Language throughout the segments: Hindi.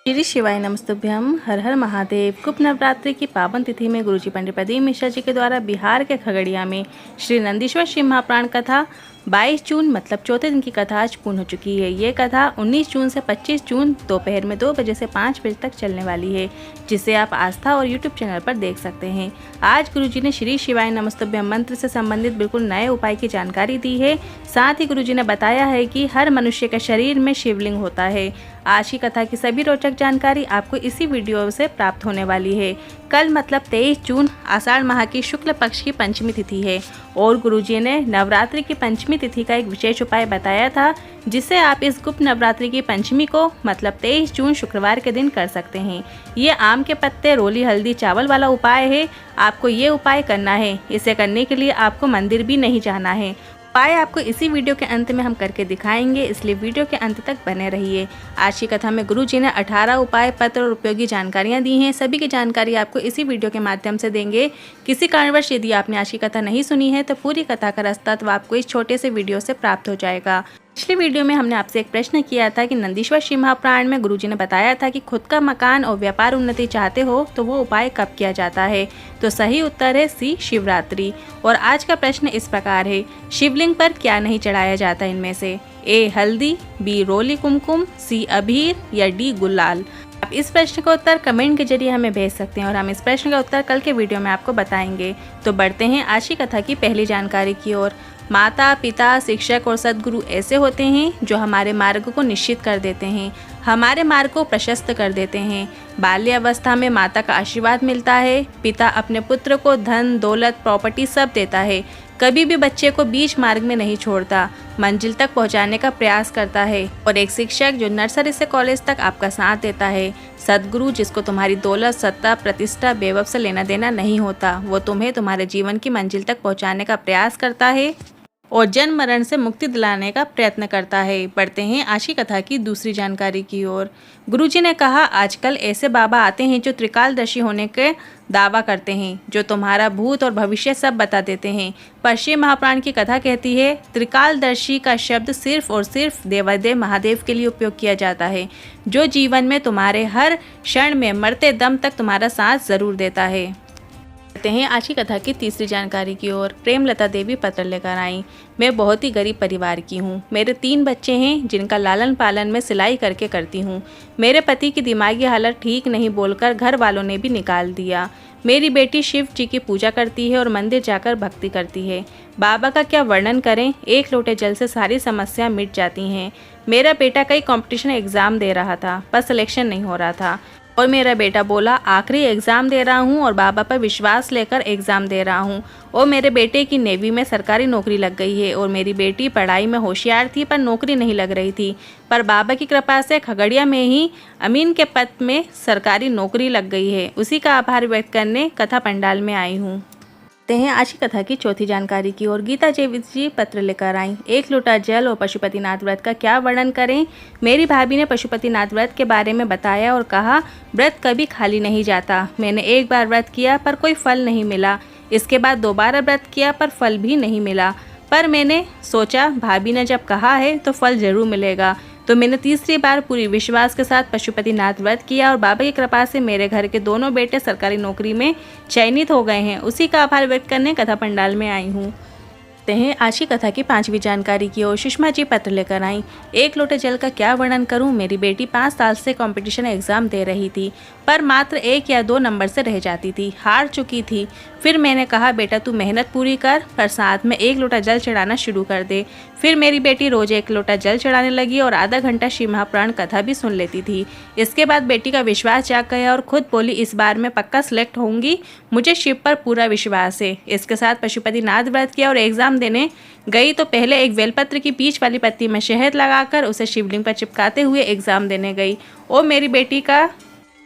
श्री शिवाय नमस्तुभ्यम। हर हर महादेव। गुप्त नवरात्रि की पावन तिथि में गुरुजी पंडित प्रदीप मिश्रा जी के द्वारा बिहार के खगड़िया में श्री नंदीश्वर शिव महाप्राण कथा 22 जून मतलब चौथे दिन की कथा आज पूर्ण हो चुकी है। ये कथा 19 जून से 25 जून दोपहर में 2 बजे से 5 बजे तक चलने वाली है, जिसे आप आस्था और यूट्यूब चैनल पर देख सकते हैं। आज गुरुजी ने श्री शिवाय नमस्तुभ्यम मंत्र से संबंधित बिल्कुल नए उपाय की जानकारी दी है। साथ ही गुरुजी ने बताया है कि हर मनुष्य के शरीर में शिवलिंग होता है। आज की कथा की सभी रोचक जानकारी आपको इसी वीडियो से प्राप्त होने वाली है। कल मतलब 23 जून आषाढ़ माह की शुक्ल पक्ष की पंचमी तिथि है और गुरुजी ने नवरात्रि की पंचमी तिथि का एक विशेष उपाय बताया था, जिसे आप इस गुप्त नवरात्रि की पंचमी को मतलब 23 जून शुक्रवार के दिन कर सकते हैं। ये आम के पत्ते, रोली, हल्दी, चावल वाला उपाय है। आपको ये उपाय करना है। इसे करने के लिए आपको मंदिर भी नहीं जाना है। उपाय आपको इसी वीडियो के अंत में हम करके दिखाएंगे, इसलिए वीडियो के अंत तक बने रहिए। आज की कथा में गुरुजी ने 18 उपाय, पत्र और उपयोगी जानकारियां दी हैं। सभी की जानकारी आपको इसी वीडियो के माध्यम से देंगे। किसी कारणवश यदि आपने आज की कथा नहीं सुनी है तो पूरी कथा का रास्ता आपको इस छोटे से वीडियो से प्राप्त हो जाएगा। पिछली वीडियो में हमने आपसे एक प्रश्न किया था कि नंदीश्वर शिव महाप्राण में गुरुजी ने बताया था कि खुद का मकान और व्यापार उन्नति चाहते हो तो वो उपाय कब किया जाता है। तो सही उत्तर है सी, शिवरात्रि। और आज का प्रश्न इस प्रकार है, शिवलिंग पर क्या नहीं चढ़ाया जाता इनमें से? ए हल्दी, बी रोली कुमकुम, सी अबीर या डी गुलाल। आप इस प्रश्न का उत्तर कमेंट के जरिए हमें भेज सकते हैं और हम इस प्रश्न का उत्तर कल के वीडियो में आपको बताएंगे। तो बढ़ते हैं आज की कथा की पहली जानकारी की ओर। माता, पिता, शिक्षक और सद्गुरु ऐसे होते हैं जो हमारे मार्ग को निश्चित कर देते हैं, हमारे मार्ग को प्रशस्त कर देते हैं। बाल्यावस्था में माता का आशीर्वाद मिलता है। पिता अपने पुत्र को धन, दौलत, प्रॉपर्टी सब देता है। कभी भी बच्चे को बीच मार्ग में नहीं छोड़ता, मंजिल तक पहुंचाने का प्रयास करता है। और एक शिक्षक जो नर्सरी से कॉलेज तक आपका साथ देता है। सद्गुरु जिसको तुम्हारी दौलत, सत्ता, प्रतिष्ठा, वैभव से लेना देना नहीं होता, वो तुम्हें तुम्हारे जीवन की मंजिल तक पहुंचाने का प्रयास करता है और जन्म मरण से मुक्ति दिलाने का प्रयत्न करता है। बढ़ते हैं आज की कथा की दूसरी जानकारी की ओर। गुरुजी ने कहा, आजकल ऐसे बाबा आते हैं जो त्रिकालदर्शी होने के दावा करते हैं, जो तुम्हारा भूत और भविष्य सब बता देते हैं। पर शिव महाप्राण की कथा कहती है, त्रिकालदर्शी का शब्द सिर्फ और सिर्फ देवादेव महादेव के लिए उपयोग किया जाता है, जो जीवन में तुम्हारे हर क्षण में मरते दम तक तुम्हारा साथ जरूर देता है। हैं आज की कथा की तीसरी जानकारी की ओर। प्रेमलता देवी पत्र लेकर आई। मैं बहुत ही गरीब परिवार की हूँ। मेरे 3 बच्चे हैं जिनका लालन पालन मैं सिलाई करके करती हूँ। मेरे पति की दिमागी हालत ठीक नहीं बोलकर घर वालों ने भी निकाल दिया। मेरी बेटी शिव जी की पूजा करती है और मंदिर जाकर भक्ति करती है। बाबा का क्या वर्णन करें, एक लोटे जल से सारी समस्या मिट जाती हैं। मेरा बेटा कई कंपटीशन एग्ज़ाम दे रहा था पर सिलेक्शन नहीं हो रहा था और मेरा बेटा बोला आखिरी एग्ज़ाम दे रहा हूँ और बाबा पर विश्वास लेकर एग्ज़ाम दे रहा हूँ। और मेरे बेटे की नेवी में सरकारी नौकरी लग गई है और मेरी बेटी पढ़ाई में होशियार थी पर नौकरी नहीं लग रही थी, पर बाबा की कृपा से खगड़िया में ही अमीन के पद में सरकारी नौकरी लग गई है। उसी का आभार व्यक्त करने कथा पंडाल में आई हूँ। हैं आज की कथा की चौथी जानकारी की ओर। गीता जी पत्र लेकर आई। एक लोटा जल और पशुपतिनाथ व्रत का क्या वर्णन करें। मेरी भाभी ने पशुपतिनाथ व्रत के बारे में बताया और कहा, व्रत कभी खाली नहीं जाता। मैंने एक बार व्रत किया पर कोई फल नहीं मिला। इसके बाद दोबारा व्रत किया पर फल भी नहीं मिला, पर मैंने सोचा भाभी ने जब कहा है तो फल जरूर मिलेगा, तो मैंने तीसरी बार पूरी विश्वास के साथ पशुपतिनाथ व्रत किया और बाबा की कृपा से मेरे घर के दोनों बेटे सरकारी नौकरी में चयनित हो गए हैं। उसी का आभार व्यक्त करने कथा पंडाल में आई हूँ। हैं आज की कथा की 5वीं जानकारी की ओर। सुषमा जी पत्र लेकर आई। एक लोटे जल का क्या वर्णन करूं। मेरी बेटी 5 साल से कंपटीशन एग्जाम दे रही थी पर मात्र 1 या 2 नंबर से रह जाती थी, हार चुकी थी। फिर मैंने कहा, बेटा तू मेहनत पूरी कर पर साथ में 1 लोटा जल चढ़ाना शुरू कर दे। फिर मेरी बेटी रोज 1 लोटा जल चढ़ाने लगी और आधा घंटा शिव महाप्राण कथा भी सुन लेती थी। इसके बाद बेटी का विश्वास जाग गया और खुद बोली, इस बार मैं पक्का सिलेक्ट होंगी, मुझे शिव पर पूरा विश्वास है। इसके साथ पशुपतिनाथ व्रत किया और एग्जाम देने गई तो पहले एक बेलपत्र की बीच वाली पत्ती में शहद लगाकर उसे शिवलिंग पर चिपकाते हुए एग्जाम देने गई और मेरी बेटी का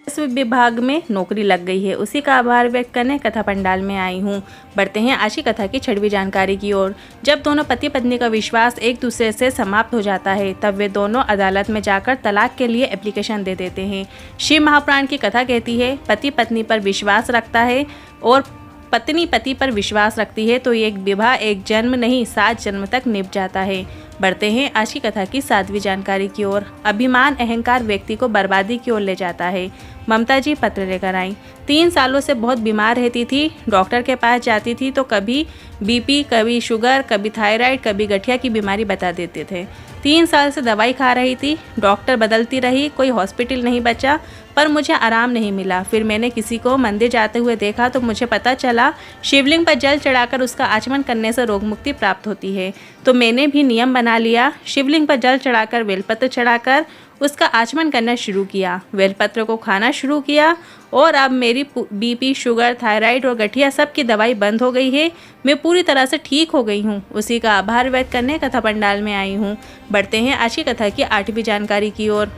इस विभाग में नौकरी लग गई है। उसी का आभार व्यक्त करने कथा पंडाल में आई हूँ। बढ़ते हैं आज की कथा की 6वीं जानकारी की ओर। जब दोनों पति पत्नी का विश्वास एक दूसरे से समाप्त हो जाता है तब वे दोनों अदालत में जाकर तलाक के लिए एप्लीकेशन दे देते हैं। शिव महाप्राण की कथा कहती है, पति पत्नी पर विश्वास रखता है और पत्नी पति पर विश्वास रखती है तो ये एक विवाह एक जन्म नहीं 7 जन्म तक निभ जाता है। बढ़ते हैं आज की कथा की 7वीं जानकारी की ओर। अभिमान अहंकार व्यक्ति को बर्बादी की ओर ले जाता है। ममता जी पत्र लेकर आई। 3 सालों से बहुत बीमार रहती थी। डॉक्टर के पास जाती थी तो कभी बीपी, कभी शुगर, कभी थायराइड, कभी गठिया की बीमारी बता देते थे। 3 साल से दवाई खा रही थी। डॉक्टर बदलती रही, कोई हॉस्पिटल नहीं बचा, पर मुझे आराम नहीं मिला। फिर मैंने किसी को मंदिर जाते हुए देखा तो मुझे पता चला शिवलिंग पर जल चढ़ाकर उसका आचमन करने से रोग मुक्ति प्राप्त होती है। तो मैंने भी नियम बना लिया, शिवलिंग पर जल चढ़ाकर बेलपत्र चढ़ाकर उसका आचमन करना शुरू किया। बेलपत्र को खाना शुरू किया और अब मेरी बीपी, शुगर, थायराइड और गठिया सब की दवाई बंद हो गई है। मैं पूरी तरह से ठीक हो गई हूँ। उसी का आभार व्यक्त करने कथा पंडाल में आई हूँ। बढ़ते हैं आज की कथा की 8वीं जानकारी की ओर।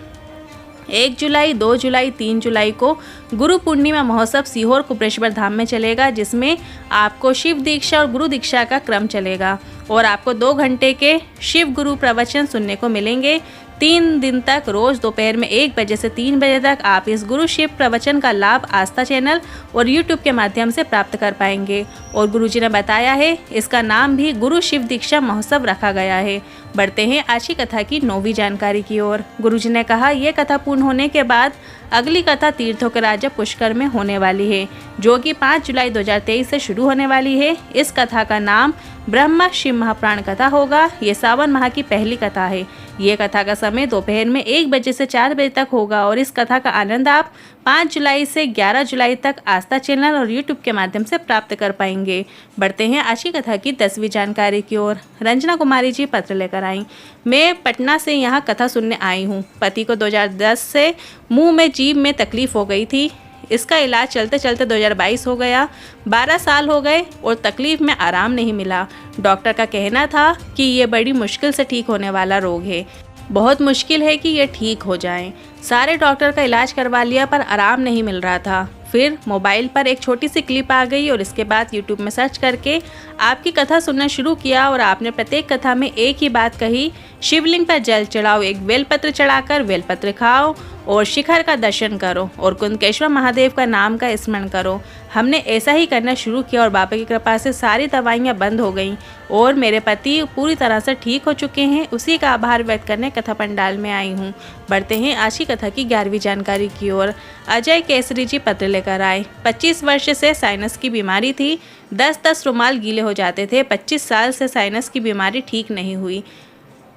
1 जुलाई, 2 जुलाई, 3 जुलाई को गुरु पूर्णिमा महोत्सव सीहोर कुपरेश्वर धाम में चलेगा, जिसमें आपको शिव दीक्षा और गुरु दीक्षा का क्रम चलेगा और आपको 2 घंटे के शिव गुरु प्रवचन सुनने को मिलेंगे। 3 दिन तक रोज दोपहर में 1 बजे से 3 बजे तक आप इस गुरु शिव प्रवचन का लाभ आस्था चैनल और यूट्यूब के माध्यम से प्राप्त कर पाएंगे। और गुरुजी ने बताया है इसका नाम भी गुरु शिव दीक्षा महोत्सव रखा गया है। बढ़ते हैं आज की कथा की 9वीं जानकारी की ओर। गुरुजी ने कहा यह कथा पूर्ण होने के बाद अगली कथा तीर्थों के राजा पुष्कर में होने वाली है, जो कि 5 जुलाई 2023 से शुरू होने वाली है। इस कथा का नाम ब्रह्मा शिव महाप्राण कथा होगा। ये सावन माह की पहली कथा है। ये कथा का समय दोपहर में 1 बजे से 4 बजे तक होगा और इस कथा का आनंद आप 5 जुलाई से 11 जुलाई तक आस्था चैनल और यूट्यूब के माध्यम से प्राप्त कर पाएंगे। बढ़ते हैं आज की कथा की 10वीं जानकारी की ओर। रंजना कुमारी जी पत्र लेकर आई। मैं पटना से यहाँ कथा सुनने आई हूँ। पति को 2010 से मुंह में जीभ में तकलीफ हो गई थी। इसका इलाज चलते चलते 2022 हो गया। 12 साल हो गए और तकलीफ में आराम नहीं मिला। डॉक्टर का कहना था कि ये बड़ी मुश्किल से ठीक होने वाला रोग है, बहुत मुश्किल है कि ये ठीक हो जाए। सारे डॉक्टर का इलाज करवा लिया पर आराम नहीं मिल रहा था। फिर मोबाइल पर एक छोटी सी क्लिप आ गई और इसके बाद यूट्यूब में सर्च करके आपकी कथा सुनना शुरू किया और आपने प्रत्येक कथा में एक ही बात कही, शिवलिंग पर जल चढ़ाओ, एक बेलपत्र चढ़ाकर बेलपत्र खाओ और शिखर का दर्शन करो और कुंदकेश्वर महादेव का नाम का स्मरण करो। हमने ऐसा ही करना शुरू किया और बाबा की कृपा से सारी दवाइयाँ बंद हो गईं और मेरे पति पूरी तरह से ठीक हो चुके हैं। उसी का आभार व्यक्त करने कथा पंडाल में आई हूँ। बढ़ते हैं आज की कथा की 11वीं जानकारी की ओर। अजय केसरी जी पत्र लेकर आए। 25 वर्ष से साइनस की बीमारी थी। 10-10 रुमाल गीले हो जाते थे। 25 साल से साइनस की बीमारी ठीक नहीं हुई।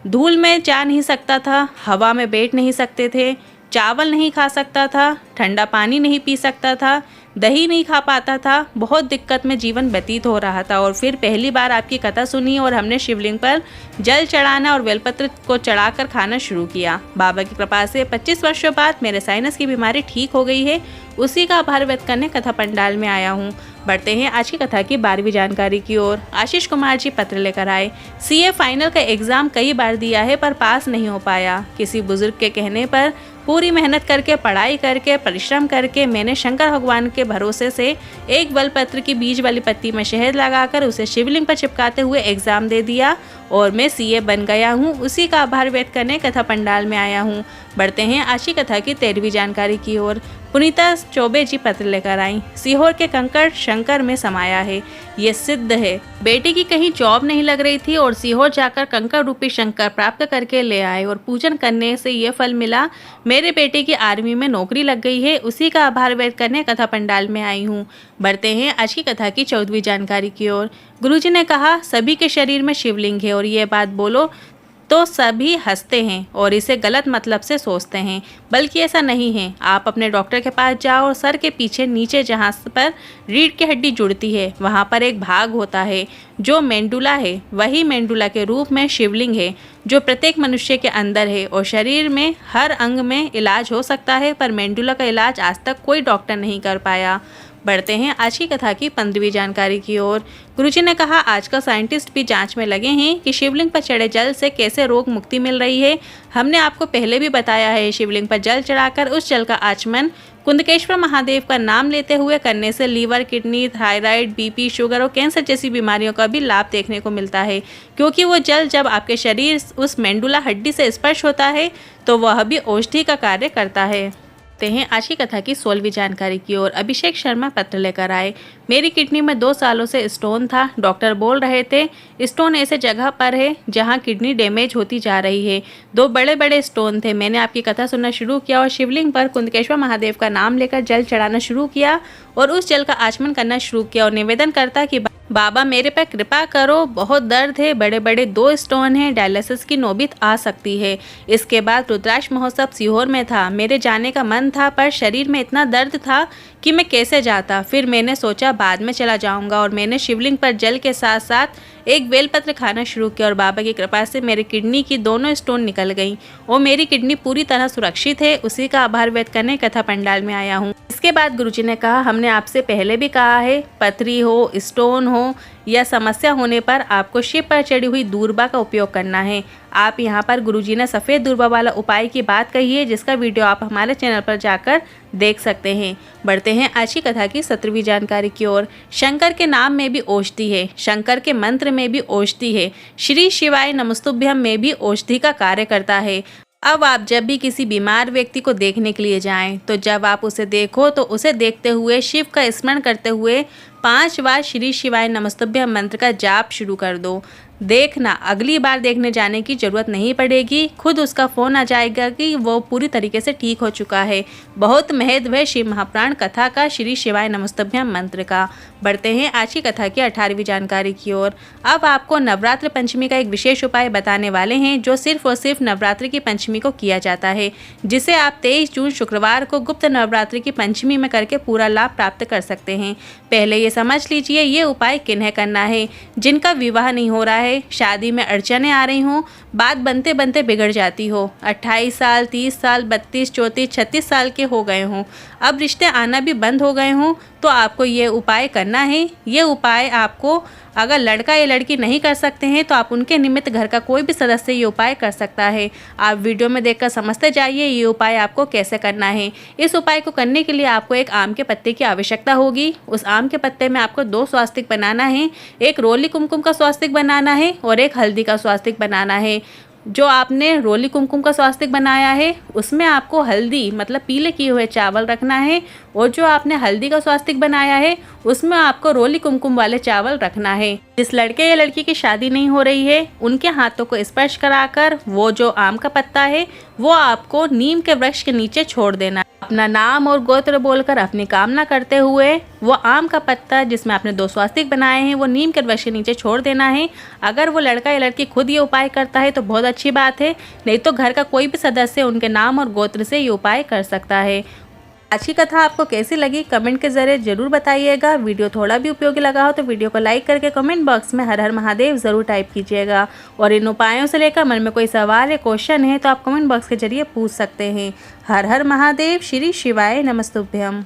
धूल में जा नहीं सकता था, हवा में बैठ नहीं सकते थे, चावल नहीं खा सकता था, ठंडा पानी नहीं पी सकता था, दही नहीं खा पाता था। बहुत दिक्कत में जीवन व्यतीत हो रहा था और फिर पहली बार आपकी कथा सुनी और हमने शिवलिंग पर जल चढ़ाना और बेलपत्र को चढ़ाकर खाना शुरू किया। बाबा की कृपा से 25 वर्षों बाद मेरे साइनस की बीमारी ठीक हो गई है। उसी का आभार व्यक्त करने कथा पंडाल में आया हूँ। बढ़ते हैं आज की कथा की 12वीं जानकारी की ओर। आशीष कुमार जी पत्र लेकर आए। सीए फाइनल का एग्जाम कई बार दिया है पर पास नहीं हो पाया। किसी बुजुर्ग के कहने पर पूरी मेहनत करके, पढ़ाई करके, परिश्रम करके मैंने शंकर भगवान के भरोसे से एक बेलपत्र की बीज वाली पत्ती में शहद लगाकर उसे शिवलिंग पर चिपकाते हुए एग्जाम दे दिया और मैं सीए बन गया हूँ। उसी का आभार व्यक्त करने कथा पंडाल में आया हूँ। बढ़ते हैं आज की कथा की 13वीं जानकारी की ओर। पुनीता चौबे जी पत्र लेकर आई। सीहोर के कंकड़ शंकर में समाया है, ये सिद्ध है। बेटी की कहीं जॉब नहीं लग रही थी और सीहोर जाकर कंकड़ रूपी शंकर प्राप्त करके ले आए और पूजन करने से ये फल मिला। मेरे बेटे की आर्मी में नौकरी लग गई है। उसी का आभार व्यक्त करने कथा पंडाल में आई हूँ। बढ़ते हैं आज की कथा की 14वीं जानकारी की ओर। गुरुजी ने कहा सभी के शरीर में शिवलिंग है और ये बात बोलो तो सभी हंसते हैं और इसे गलत मतलब से सोचते हैं, बल्कि ऐसा नहीं है। आप अपने डॉक्टर के पास जाओ और सर के पीछे नीचे जहाँ पर रीढ़ की हड्डी जुड़ती है वहाँ पर एक भाग होता है जो मेंडुला है। वही मेंडुला के रूप में शिवलिंग है जो प्रत्येक मनुष्य के अंदर है और शरीर में हर अंग में इलाज हो सकता है, पर मेंडुला का इलाज आज तक कोई डॉक्टर नहीं कर पाया। बढ़ते हैं आज की कथा की 15वीं जानकारी की ओर। गुरुजी ने कहा आजकल साइंटिस्ट भी जांच में लगे हैं कि शिवलिंग पर चढ़े जल से कैसे रोग मुक्ति मिल रही है। हमने आपको पहले भी बताया है, शिवलिंग पर जल चढ़ाकर उस जल का आचमन कुंदकेश्वर महादेव का नाम लेते हुए करने से liver, kidney, thyroid, BP, sugar और कैंसर जैसी बीमारियों का भी लाभ देखने को मिलता है, क्योंकि वो जल जब आपके शरीर उस मेंडुला हड्डी से स्पर्श होता है तो वह भी औषधि का कार्य करता है। बढ़ते हैं आज की कथा की 16वीं जानकारी की ओर। अभिषेक शर्मा पत्र लेकर आए। मेरी किडनी में 2 सालों से स्टोन था। डॉक्टर बोल रहे थे स्टोन ऐसे जगह पर है जहां किडनी डैमेज होती जा रही है। 2 बड़े बड़े स्टोन थे। मैंने आपकी कथा सुनना शुरू किया और शिवलिंग पर कुंदकेश्वर महादेव का नाम लेकर जल चढ़ाना शुरू किया और उस जल का आचमन करना शुरू किया और निवेदन करता कि बाबा मेरे पर कृपा करो, बहुत दर्द है, बड़े बड़े 2 स्टोन हैं, डायलिसिस की नौबत आ सकती है। इसके बाद रुद्राक्ष महोत्सव सीहोर में था। मेरे जाने का मन था पर शरीर में इतना दर्द था कि मैं कैसे जाता। फिर मैंने सोचा बाद में चला जाऊंगा और मैंने शिवलिंग पर जल के साथ साथ एक बेलपत्र खाना शुरू किया और बाबा की कृपा से मेरी किडनी की दोनों स्टोन निकल गईं और मेरी किडनी पूरी तरह सुरक्षित है। उसी का आभार व्यक्त करने कथा पंडाल में आया हूँ। इसके बाद गुरुजी ने कहा, हमने आपसे पहले भी कहा है, पथरी हो, स्टोन हो या समस्या होने पर आपको शिव पर चढ़ी हुई दूर्बा का उपयोग करना है। आप यहाँ पर गुरुजी ने सफ़ेद दूर्बा वाला उपाय की बात कही है, जिसका वीडियो आप हमारे चैनल पर जाकर देख सकते हैं। बढ़ते हैं आज की कथा की 17वीं जानकारी की ओर। शंकर के नाम में भी औषधि है, शंकर के मंत्र में भी औषधि है, श्री शिवाय नमस्तुभ्यम में भी औषधि का कार्य करता है। अब आप जब भी किसी बीमार व्यक्ति को देखने के लिए जाएं, तो जब आप उसे देखो तो उसे देखते हुए शिव का स्मरण करते हुए 5 बार श्री शिवाय नमस्तुभ्यम मंत्र का जाप शुरू कर दो। देखना अगली बार देखने जाने की ज़रूरत नहीं पड़ेगी, खुद उसका फ़ोन आ जाएगा कि वो पूरी तरीके से ठीक हो चुका है। बहुत महत्व है शिव महाप्राण कथा का, श्री शिवाय नमस्तुभ्यम मंत्र का। बढ़ते हैं आज की कथा की 18वीं जानकारी की ओर। अब आपको नवरात्र पंचमी का एक विशेष उपाय बताने वाले हैं जो सिर्फ और सिर्फ नवरात्रि की पंचमी को किया जाता है, जिसे आप 23 जून शुक्रवार को गुप्त नवरात्रि की पंचमी में करके पूरा लाभ प्राप्त कर सकते हैं। पहले ये समझ लीजिए ये उपाय किन्हें करना है। जिनका विवाह नहीं हो रहा है, शादी में अड़चने आ रही हों, बात बनते बनते बिगड़ जाती हो, 28 साल, 30 साल, 32, 34, 36 साल के हो गए हों, अब रिश्ते आना भी बंद हो गए हों, तो आपको ये उपाय करना है। ये उपाय आपको अगर लड़का या लड़की नहीं कर सकते हैं तो आप उनके निमित्त घर का कोई भी सदस्य ये उपाय कर सकता है। आप वीडियो में देखकर समझते जाइए ये उपाय आपको कैसे करना है। इस उपाय को करने के लिए आपको एक आम के पत्ते की आवश्यकता होगी। उस आम के पत्ते में आपको 2 स्वास्तिक बनाना है, एक रोली कुमकुम का स्वास्तिक बनाना है और एक हल्दी का स्वास्तिक बनाना है। जो आपने रोली कुमकुम का स्वास्तिक बनाया है उसमें आपको हल्दी मतलब पीले किए हुए चावल रखना है और जो आपने हल्दी का स्वास्तिक बनाया है उसमें आपको रोली कुमकुम वाले चावल रखना है। जिस लड़के या लड़की की शादी नहीं हो रही है उनके हाथों को स्पर्श कराकर वो जो आम का पत्ता है वो आपको नीम के वृक्ष के नीचे छोड़ देना। अपना नाम और गोत्र बोलकर अपनी कामना करते हुए वो आम का पत्ता जिसमें आपने 2 स्वास्तिक बनाए हैं वो नीम के वृक्ष के नीचे छोड़ देना है। अगर वो लड़का या लड़की खुद ये उपाय करता है तो बहुत अच्छी बात है, नहीं तो घर का कोई भी सदस्य उनके नाम और गोत्र से ये उपाय कर सकता है। आज की कथा आपको कैसी लगी कमेंट के जरिए जरूर बताइएगा। वीडियो थोड़ा भी उपयोगी लगा हो तो वीडियो को लाइक करके कमेंट बॉक्स में हर हर महादेव ज़रूर टाइप कीजिएगा। और इन उपायों से लेकर मन में कोई सवाल या क्वेश्चन है तो आप कमेंट बॉक्स के जरिए पूछ सकते हैं। हर हर महादेव, श्री शिवाय नमस्तुभ्यम।